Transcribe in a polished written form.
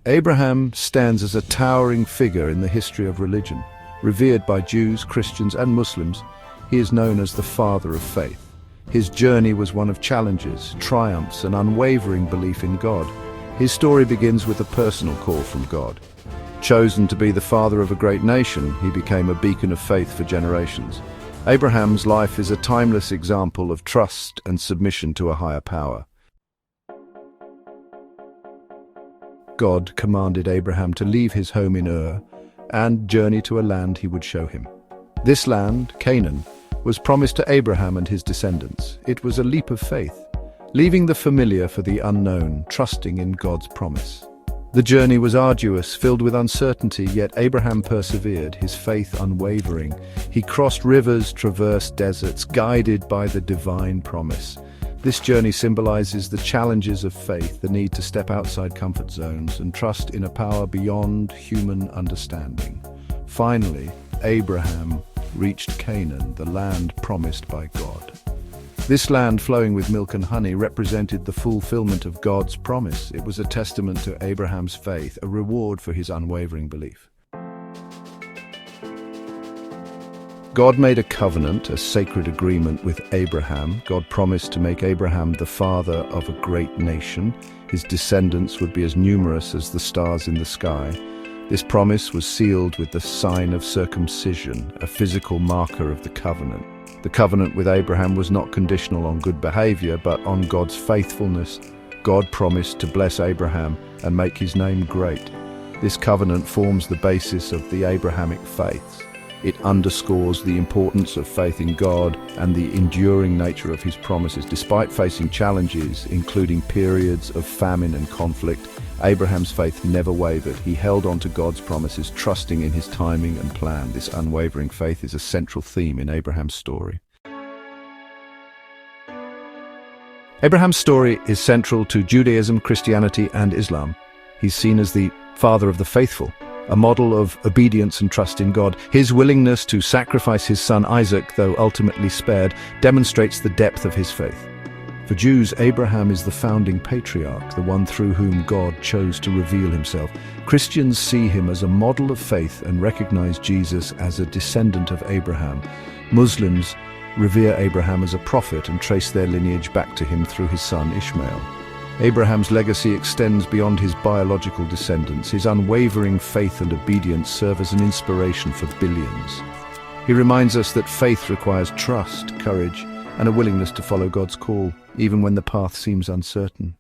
Abraham stands as a towering figure in the history of religion. Revered by Jews, Christians, and Muslims, he is known as the father of faith. His journey was one of challenges, triumphs, and unwavering belief in God. His story begins with a personal call from God. Chosen to be the father of a great nation, he became a beacon of faith for generations. Abraham's life is a timeless example of trust and submission to a higher power. God commanded Abraham to leave his home in Ur and journey to a land he would show him. This land, Canaan, was promised to Abraham and his descendants. It was a leap of faith, leaving the familiar for the unknown, trusting in God's promise. The journey was arduous, filled with uncertainty, yet Abraham persevered, his faith unwavering. He crossed rivers, traversed deserts, guided by the divine promise. This journey symbolizes the challenges of faith, the need to step outside comfort zones and trust in a power beyond human understanding. Finally, Abraham reached Canaan, the land promised by God. This land, flowing with milk and honey, represented the fulfillment of God's promise. It was a testament to Abraham's faith, a reward for his unwavering belief. God made a covenant, a sacred agreement with Abraham. God promised to make Abraham the father of a great nation. His descendants would be as numerous as the stars in the sky. This promise was sealed with the sign of circumcision, a physical marker of the covenant. The covenant with Abraham was not conditional on good behavior, but on God's faithfulness. God promised to bless Abraham and make his name great. This covenant forms the basis of the Abrahamic faiths. It underscores the importance of faith in God and the enduring nature of his promises. Despite facing challenges, including periods of famine and conflict, Abraham's faith never wavered. He held on to God's promises, trusting in his timing and plan. This unwavering faith is a central theme in Abraham's story. Abraham's story is central to Judaism, Christianity, and Islam. He's seen as the father of the faithful, a model of obedience and trust in God. His willingness to sacrifice his son Isaac, though ultimately spared, demonstrates the depth of his faith. For Jews, Abraham is the founding patriarch, the one through whom God chose to reveal himself. Christians see him as a model of faith and recognize Jesus as a descendant of Abraham. Muslims revere Abraham as a prophet and trace their lineage back to him through his son Ishmael. Abraham's legacy extends beyond his biological descendants. His unwavering faith and obedience serve as an inspiration for billions. He reminds us that faith requires trust, courage, and a willingness to follow God's call, even when the path seems uncertain.